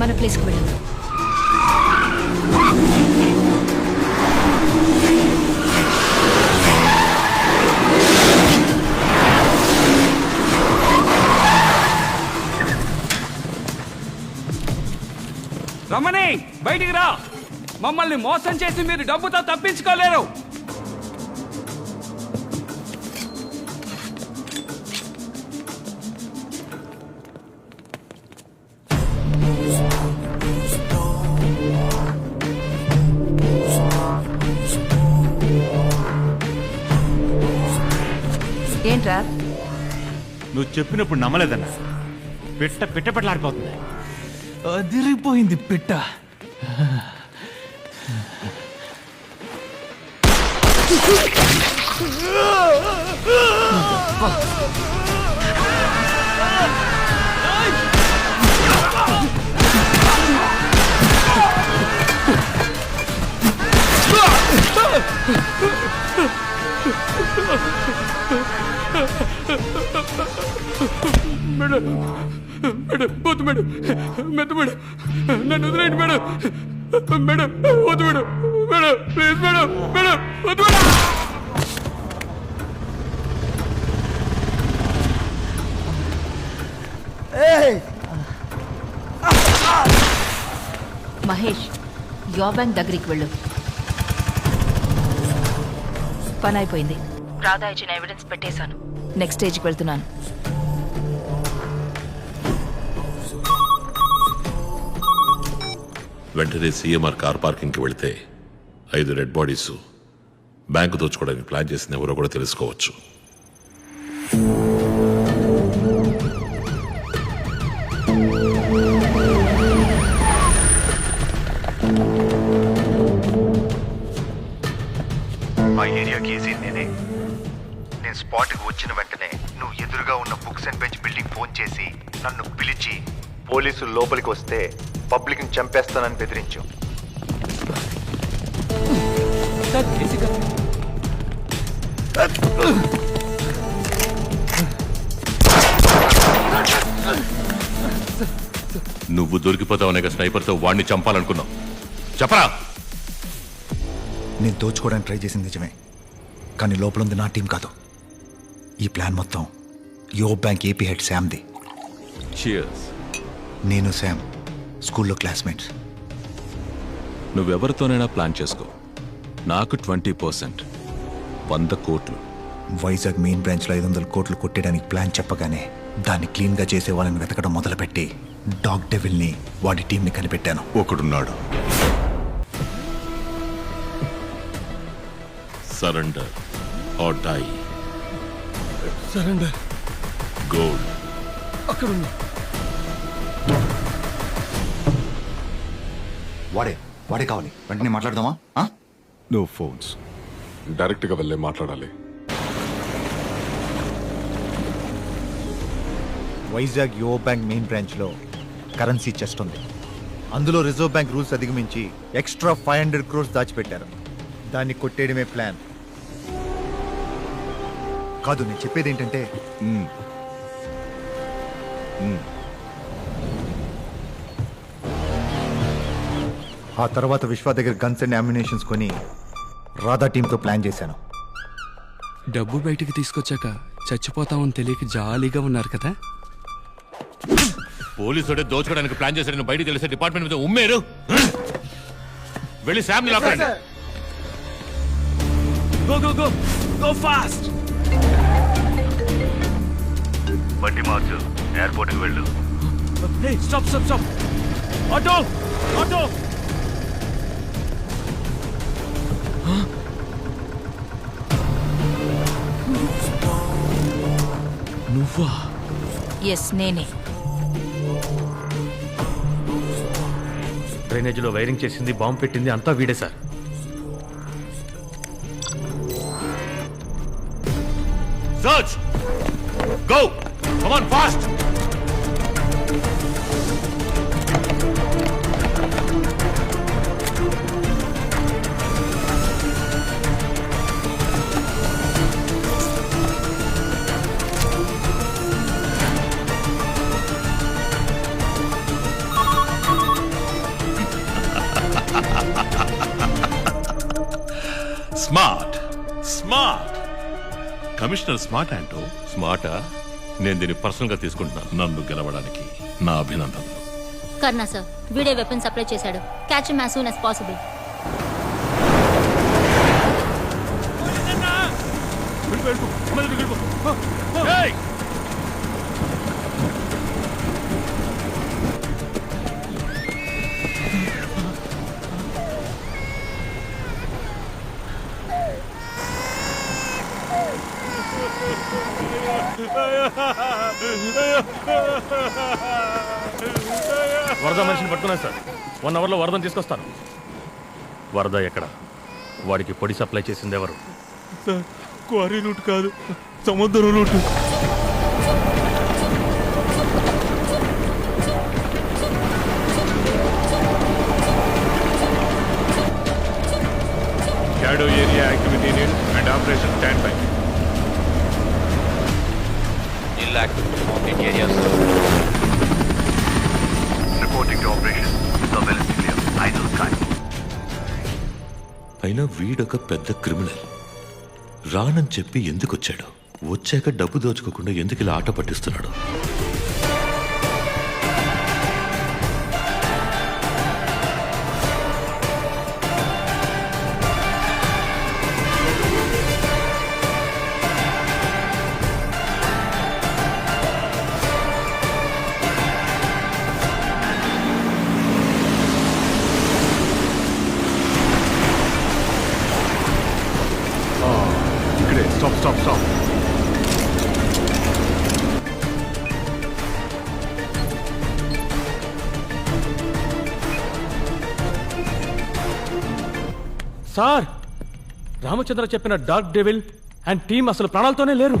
మన ప్లేస్కి వెళ్ళు. రమణి, బయటికి రా. మమ్మల్ని మోసం చేసి మీరు డబ్బుతో తప్పించుకోలేరు. ఏంట్రా? నువ్వు చెప్పినప్పుడు నమ్మలేదన్నా. పిట్ట పెట్టలాడిపోతుంది. అదిరిపోయింది పిట్ట. మేడం, మేడం వద్దు మేడం, మెద్దు మేడం, నన్ను వదిలేండి మేడం. మేడం వద్దు madam, madam please madam, madam వద్దు మేడం. మహేష్, యో బ్యాంక్ దగ్గరికి వెళ్ళు. పని అయిపోయింది. రాధా ఇచ్చిన ఎవిడెన్స్ పెట్టేశాను. నెక్స్ట్ స్టేజ్కి వెళ్తున్నాను. వెంటనే సీఎంఆర్ కార్ పార్కింగ్కి వెళితే 5 డెడ్ బాడీస్ బ్యాంకు దోచుకోవడానికి ప్లాన్ చేసిన ఎవరో కూడా తెలుసుకోవచ్చు. మా ఏరియాకి ఈజీ నేనే. నేను స్పాట్కి వచ్చిన వెంటనే నువ్వు ఎదురుగా ఉన్న books and bench building phone చేసి నన్ను పిలిచి పోలీసులు లోపలికి వస్తే పబ్లిక్ని చంపేస్తానని బెదిరించు. నువ్వు దొరికిపోతావనే స్నైపర్తో వాడిని చంపాలనుకున్నావు. చెప్పరా? నేను దోచుకోవడానికి ట్రై చేసింది నిజమే, కానీ లోపల ఉంది నా టీం కాదు. ఈ ప్లాన్ మొత్తం యో బ్యాంక్ ఏపీ హెడ్ శామ్ది. Cheers. నేను శామ్ స్కూల్లో క్లాస్మేట్స్. నువ్వెవరితోనైనా ప్లాన్ చేసుకో. నాకు 20%, 100 కోట్లు. వైజాగ్ మెయిన్ బ్రాంచ్లో 500 కోట్లు కొట్టేయడానికి ప్లాన్ చెప్పగానే దాన్ని క్లీన్గా చేసే వాళ్ళని వెతకడం మొదలుపెట్టి డాగ్ డెవిల్ని, వాడి టీంని కనిపెట్టాను. ఒకడున్నాడు. Surrender or die. Surrender. Gold అక్కడుంది. వాడే కావాలి. వెంటనే మాట్లాడదామా? నో ఫోన్స్, డైరెక్ట్గా వెళ్ళే మాట్లాడాలి. వైజాగ్ యో బ్యాంక్ మెయిన్ బ్రాంచ్లో కరెన్సీ చెస్ట్ ఉంది. అందులో రిజర్వ్ బ్యాంక్ రూల్స్ అధిగమించి ఎక్స్ట్రా 500 crores దాచిపెట్టారు. దాన్ని కొట్టేయడమే ప్లాన్. కాదు, నేను చెప్పేది ఏంటంటే ఆ తర్వాత విశ్వ దగ్గర గన్స్ అండ్ అమ్యునేషన్స్ కొని రాధా టీంతో ప్లాన్ చేశాను. డబ్బు బయటికి తీసుకొచ్చాక చచ్చిపోతామని తెలియక జాలీగా ఉన్నారు కదా. పోలీసుడే దోచుకోవడానికి ప్లాన్ చేశాడని బయట తెలిసే డిపార్ట్మెంట్ మీద ఉమ్మేరు. వెళ్ళి శామ్ని లాక్కండి. Go go go go fast. బండి మార్చు, ఎయిర్పోర్ట్కి వెళ్ళు. Hey stop stop stop. Auto auto. నువ్వా? ఎస్, నేనే. డ్రైనేజీలో వైరింగ్ చేసింది, బాంబు పెట్టింది అంతా వీడే sir. Search! Go! Come on, fast! Smart smart commissioner smart అంటూ స్మార్టా నేను దీన్ని పర్సనల్ గా తీసుకుంటున్నాను. నన్ను గెలవడానికి నా అభినందనలు. కర్ణా సార్ వీడే వెపన్ సప్లై చేశాడు. Catch him as soon as possible. వరద మనిషిని పట్టుకున్నాను సార్. 1 అవర్లో వరదను తీసుకొస్తాను. వరద ఎక్కడ? వాడికి పొడి సప్లై చేసింది ఎవరు? క్వారీ రూట్ కాదు, సముద్రం route. Shadow area activity need and operation stand by. Reporting to operation. Surveillance clear. Eyes on sky. అయినా వీడొక పెద్ద క్రిమినల్. రానని చెప్పి ఎందుకు వచ్చాడు? వచ్చాక డబ్బు దోచుకోకుండా ఎందుకు ఇలా ఆట పట్టిస్తున్నాడు? ఇక్కడే stop stop stop. Sir, Ramachandra చెప్పిన డార్క్ డెవిల్ అండ్ టీం అసలు ప్రాణాలతోనే లేరు.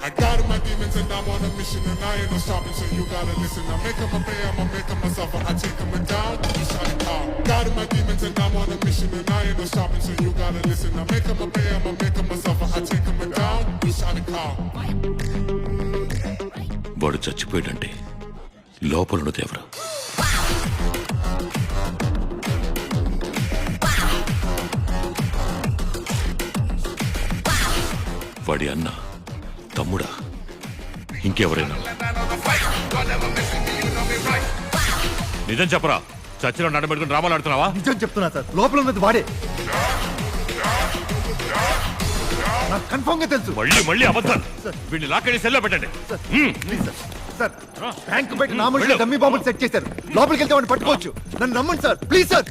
I got my demons and I'm on a mission and I ain't no stopping, so you gotta listen. I make them a pay, I'ma make them myself, I take them down, we shot it out. Got my demons and I'm on a mission and I ain't no stopping, so you gotta listen. I make them a pay, I'ma make them myself, I take them down, we shot it out. వాడు చచ్చిపోయాడంటే లోపలున్నది ఎవరు? వాడి అన్న, తమ్ముడా, ఇంకెవరైనా? నిజం చెప్పరా, చర్చిలో నడబెట్టుకుని డ్రామాలు ఆడుతున్నావా? నిజం చెప్తున్నా సార్. లోపల ఉన్నది వాడే. నాకు కన్ఫర్మ్ గా తెలుసు. మళ్ళీ మళ్ళీ అబద్ధాలు. వీడిని లాక్కడి సెల్లో పెట్టండి. సార్ బ్యాంక్ బయట నా మనుషులు డమ్మీ బాంబులు సెట్ చేశారు. లోపలికి వెళ్తే వాడిని పట్టుకోవచ్చు. నన్ను నమ్మండి సార్, ప్లీజ్ సార్.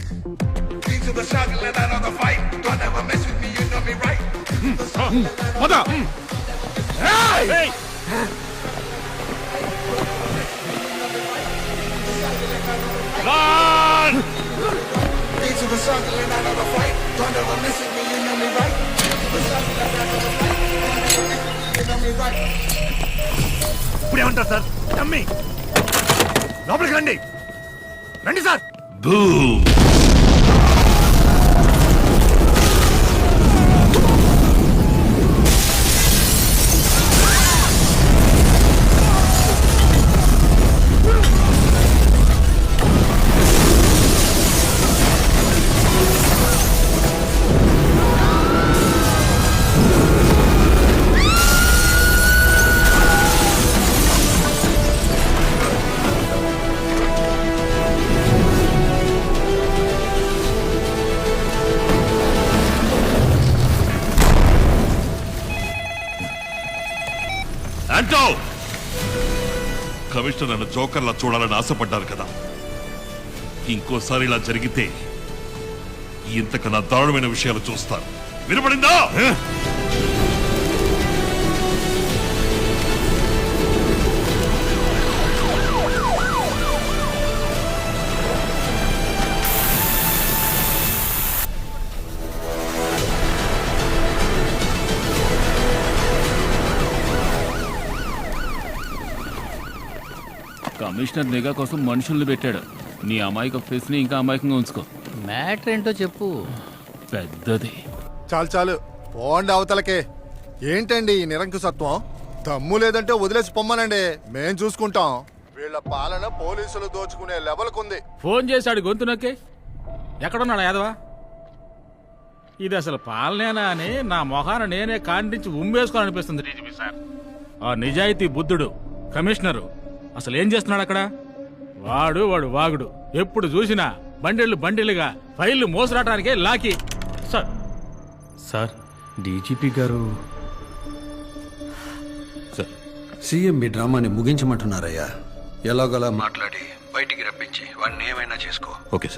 ఇప్పుడు ఏమంటారు సార్? నమ్మి లోపలికి రండి. రండి సార్. అంటో కమిషనర్ నన్ను జోకర్లా చూడాలని ఆశపడ్డారు కదా. ఇంకోసారి ఇలా జరిగితే ఇంతకన్నా దారుణమైన విషయాలు చూస్తారు. వినపడిందా? కమిషనర్ నిఘా కోసం మనుషుల్ని పెట్టాడు. నీ అమాయక ఫేస్ ని ఇంకా అమాయకంగా ఉంచుకో. మ్యాటర్ ఏంటో చెప్పు. పెద్దది. చాలు చాలు పోండి అవతలకే. ఏంటండి ఈ నిరంకుశత్వం? దమ్ము లేదంటే వదిలేసి పొమ్మనండి, మేం చూసుకుంటాం. వీళ్ళ వీళ్ళ పాలన పోలీసులు దోచుకునే లెవెల్కుంది. ఫోన్ చేశాడు గొంతు నొక్కి. ఎక్కడున్నాడు యాదవా? ఇది అసలు పాలనేనా అని నా మొహాన నేనే కాండించి ఉమ్మేసుకోని అనిపిస్తుంది డీజీపీ సార్. ఆ నిజాయితీ బుద్ధుడు కమిషనరు అసలు ఏం చేస్తున్నాడు అక్కడ? వాడు వాగుడు. ఎప్పుడు చూసినా బండిలుగా ఫైళ్లు మోసరాటానికే లాకి. సార్ సార్ డీజీపీ గారు సార్ సీఎం మీ డ్రామాని ముగించమంటున్నారయ్యా. ఎలాగోలా మాట్లాడి బయటికి రప్పించి వాడిని ఏమైనా చేసుకో. Okay sir.